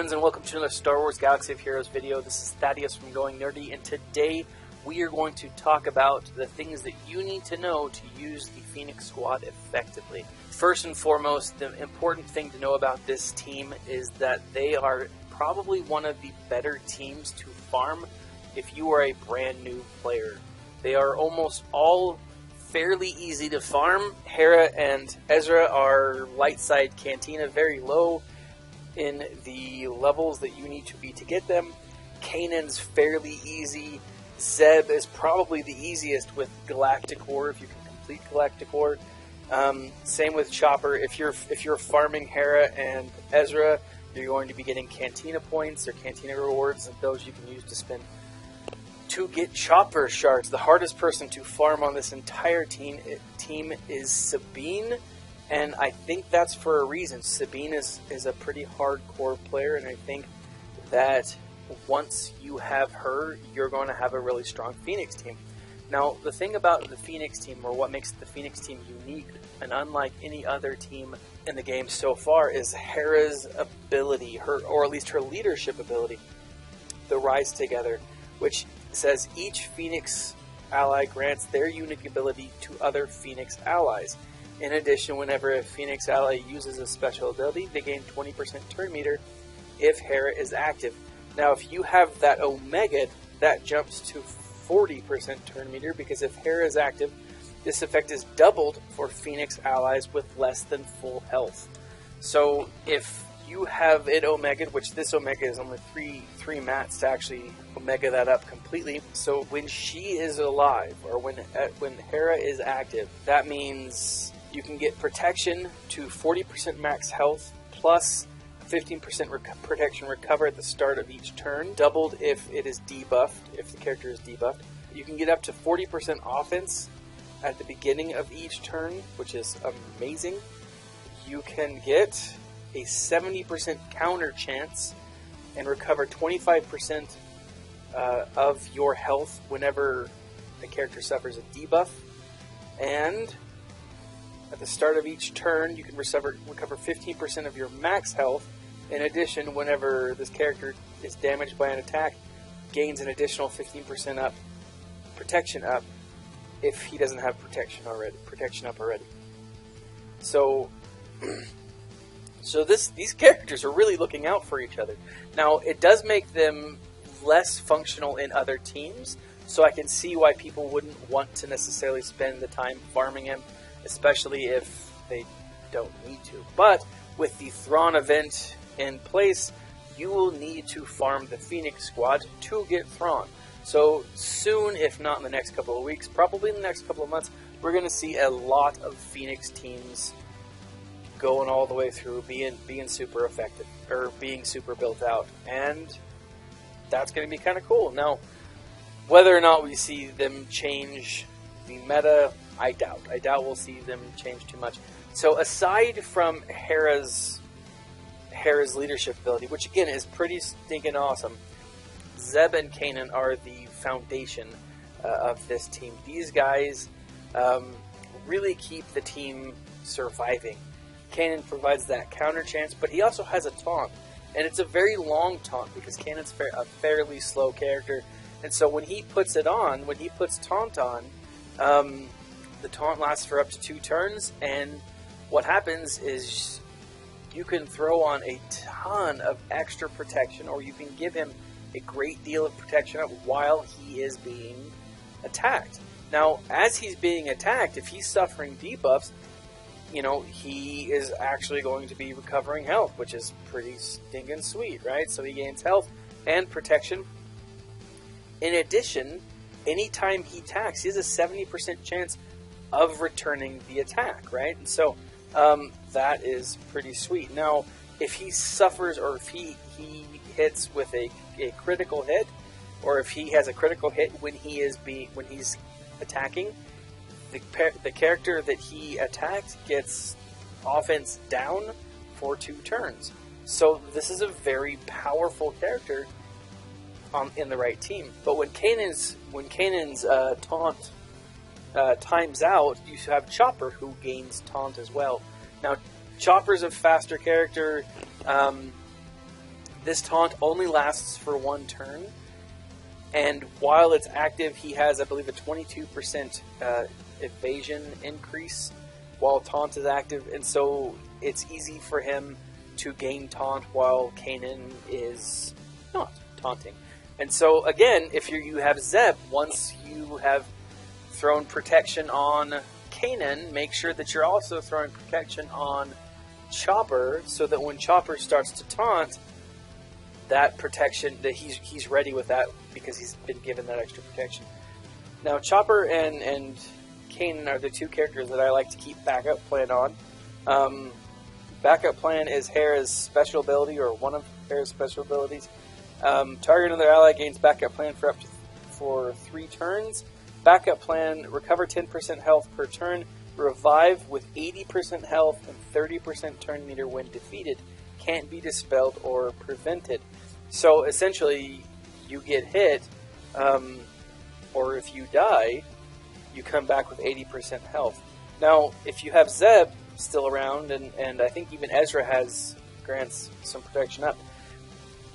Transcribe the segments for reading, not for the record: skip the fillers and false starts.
friends, and welcome to another Star Wars Galaxy of Heroes video. This is Thaddeus from Going Nerdy, and today we are going to talk about the things that you need to know to use the Phoenix Squad effectively. First and foremost, the important thing to know about this team is that they are probably one of the better teams to farm if you are a brand new player. They are almost all fairly easy to farm. Hera and Ezra are light side Cantina, very low in the levels that you need to be to get them. Kanan's fairly easy. Zeb is probably the easiest with Galactic Ore if you can complete Galactic Ore. Same with Chopper. If you're farming Hera and Ezra, you're going to be getting Cantina points or Cantina rewards, and those you can use to spend to get Chopper shards. The hardest person to farm on this entire team is Sabine. And I think that's for a reason. Sabine is a pretty hardcore player, and I think that once you have her, you're going to have a really strong Phoenix team. Now, the thing about the Phoenix team, or what makes the Phoenix team unique and unlike any other team in the game so far, is Hera's ability, or at least her leadership ability, the Rise Together, which says each Phoenix ally grants their unique ability to other Phoenix allies. In addition, whenever a Phoenix ally uses a special ability, they gain 20% turn meter if Hera is active. Now, if you have that Omega, that jumps to 40% turn meter, because if Hera is active, this effect is doubled for Phoenix allies with less than full health. So if you have it Omega, which this Omega is only three mats to actually Omega that up completely. So when she is alive, or when Hera is active, that means you can get protection to 40% max health, plus 15% protection recover at the start of each turn, doubled if it is debuffed, if the character is debuffed. You can get up to 40% offense at the beginning of each turn, which is amazing. You can get a 70% counter chance and recover 25% of your health whenever a character suffers a debuff. And at the start of each turn, you can recover 15% of your max health. In addition, whenever this character is damaged by an attack, gains an additional 15% protection up if he doesn't have protection up already. So these characters are really looking out for each other. Now, it does make them less functional in other teams, so I can see why people wouldn't want to necessarily spend the time farming him, especially if they don't need to. But with the Thrawn event in place, you will need to farm the Phoenix Squad to get Thrawn. So soon, if not in the next couple of weeks, probably in the next couple of months, we're going to see a lot of Phoenix teams going all the way through, being super effective, or being super built out. And that's going to be kind of cool. Now, whether or not we see them change the meta, I doubt. I doubt we'll see them change too much. So aside from Hera's leadership ability, which again is pretty stinking awesome, Zeb and Kanan are the foundation of this team. These guys really keep the team surviving. Kanan provides that counter chance, but he also has a taunt, and it's a very long taunt because Kanan's a fairly slow character, and so when he puts taunt on, the taunt lasts for up to 2 turns, and what happens is you can throw on a ton of extra protection, or you can give him a great deal of protection up while he is being attacked. Now, as he's being attacked, if he's suffering debuffs, he is actually going to be recovering health, which is pretty stinking sweet, right? So he gains health and protection. In addition, anytime he attacks, he has a 70% chance of returning the attack, right? And so that is pretty sweet. Now, if he suffers, or if he hits with a critical hit, or if he has a critical hit when he's attacking, the character that he attacked gets offense down for 2 turns. So this is a very powerful character in the right team. But when Kanan's taunt times out, you have Chopper, who gains taunt as well. Now, Chopper's a faster character. This taunt only lasts for 1 turn, and while it's active, he has, I believe, a 22% evasion increase while taunt is active, and so it's easy for him to gain taunt while Kanan is not taunting. And so, again, if you have Zeb, once you have thrown protection on Kanan, make sure that you're also throwing protection on Chopper, so that when Chopper starts to taunt, that protection, that he's ready with that because he's been given that extra protection. Now, Chopper and Kanan are the 2 characters that I like to keep backup plan on. Backup plan is Hera's special ability, or one of Hera's special abilities. Target another ally gains backup plan for 3 turns. Backup plan, recover 10% health per turn, revive with 80% health and 30% turn meter when defeated. Can't be dispelled or prevented. So essentially, you get hit, or if you die, you come back with 80% health. Now, if you have Zeb still around, and I think even Ezra grants some protection up,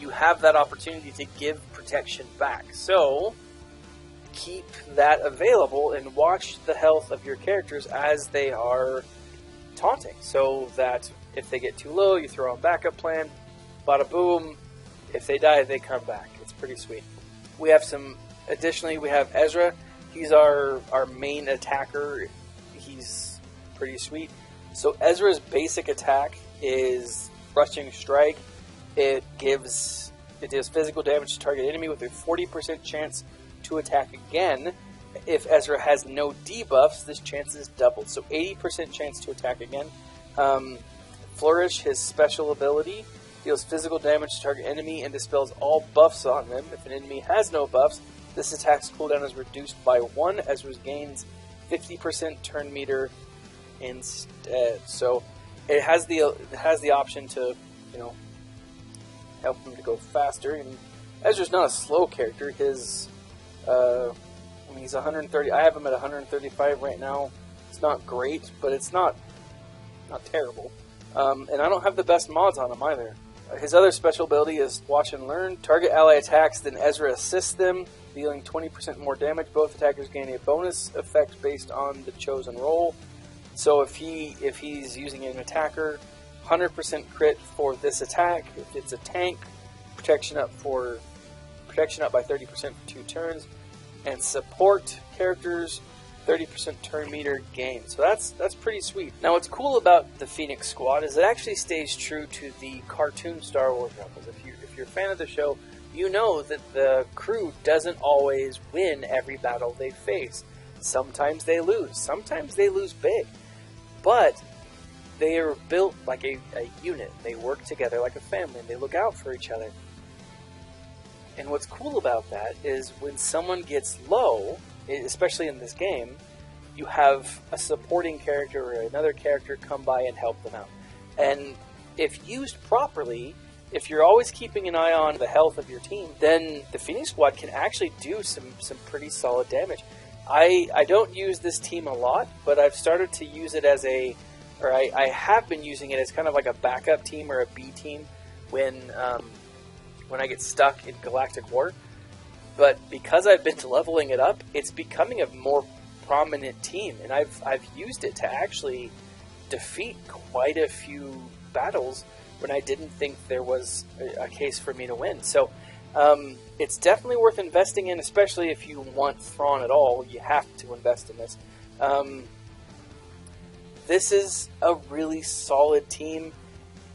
you have that opportunity to give protection back. So, keep that available and watch the health of your characters as they are taunting, so that if they get too low, you throw on backup plan, bada boom, if they die, they come back. It's pretty sweet. We have additionally, we have Ezra. He's our main attacker. He's pretty sweet. So Ezra's basic attack is Rushing Strike. It deals physical damage to target enemy with a 40% chance to attack again. If Ezra has no debuffs, this chance is doubled. So 80% chance to attack again. Flourish, his special ability, deals physical damage to target enemy and dispels all buffs on them. If an enemy has no buffs, this attack's cooldown is reduced by 1. Ezra gains 50% turn meter instead. So it has the option to, help him to go faster. And Ezra's not a slow character. His he's 130. I have him at 135 right now. It's not great, but it's not terrible. And I don't have the best mods on him either. His other special ability is Watch and Learn. Target ally attacks, then Ezra assists them, dealing 20% more damage. Both attackers gain a bonus effect based on the chosen role. So if he's using an attacker, 100% crit for this attack. If it's a tank, protection up by 30% for 2 turns. And support characters, 30% turn meter gain. So that's pretty sweet. Now, what's cool about the Phoenix Squad is it actually stays true to the cartoon Star Wars Rebels. If you're a fan of the show, you know that the crew doesn't always win every battle they face. Sometimes they lose. Sometimes they lose big. But they are built like a unit. They work together like a family. They look out for each other. And what's cool about that is when someone gets low, especially in this game, you have a supporting character or another character come by and help them out. And if used properly, if you're always keeping an eye on the health of your team, then the Phoenix Squad can actually do some pretty solid damage. I don't use this team a lot, but I've started to use it as I have been using it as kind of like a backup team or a B team when I get stuck in Galactic War. But because I've been leveling it up, it's becoming a more prominent team, and I've used it to actually defeat quite a few battles when I didn't think there was a case for me to win. So it's definitely worth investing in, especially if you want Thrawn at all. You have to invest in this. This is a really solid team.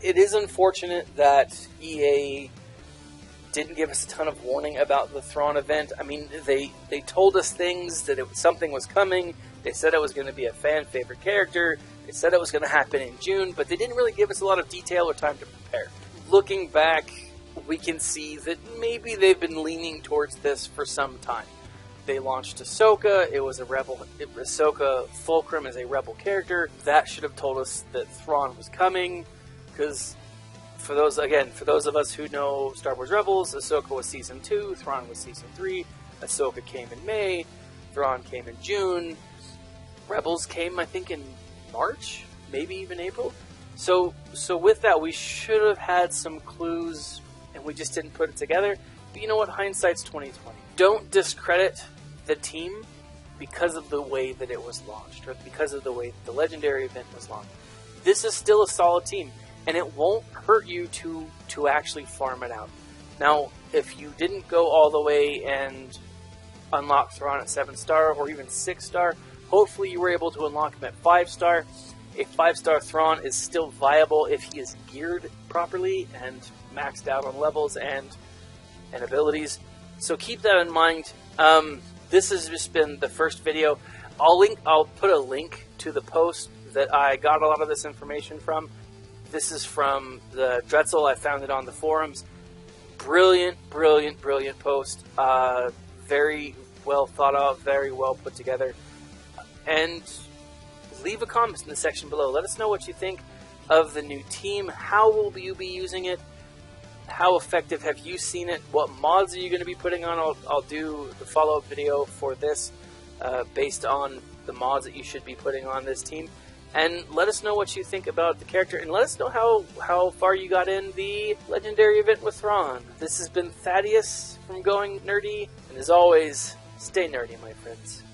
It is unfortunate that EA didn't give us a ton of warning about the Thrawn event. I mean, they told us things, that something was coming. They said it was going to be a fan-favorite character. They said it was going to happen in June, but they didn't really give us a lot of detail or time to prepare. Looking back, we can see that maybe they've been leaning towards this for some time. They launched Ahsoka. It was a rebel. Ahsoka Fulcrum is a rebel character. That should have told us that Thrawn was coming, because for those of us who know Star Wars Rebels, Ahsoka was Season 2, Thrawn was Season 3, Ahsoka came in May, Thrawn came in June, Rebels came, I think, in March, maybe even April. So with that, we should have had some clues, and we just didn't put it together. But you know what? Hindsight's 2020. Don't discredit the team because of the way that it was launched, or because of the way the Legendary event was launched. This is still a solid team, and it won't hurt you to actually farm it out. Now, if you didn't go all the way and unlock Thrawn at 7-star or even 6-star, hopefully you were able to unlock him at 5-star. A 5-star Thrawn is still viable if he is geared properly and maxed out on levels and abilities. So keep that in mind. This has just been the first video. I'll put a link to the post that I got a lot of this information from. This is from the Drexel. I found it on the forums. Brilliant, brilliant, brilliant post. Very well thought out, very well put together. And leave a comment in the section below. Let us know what you think of the new team. How will you be using it? How effective have you seen it? What mods are you going to be putting on? I'll do the follow-up video for this based on the mods that you should be putting on this team. And let us know what you think about the character, and let us know how far you got in the Legendary event with Thrawn. This has been Thaddeus from Going Nerdy, and as always, stay nerdy, my friends.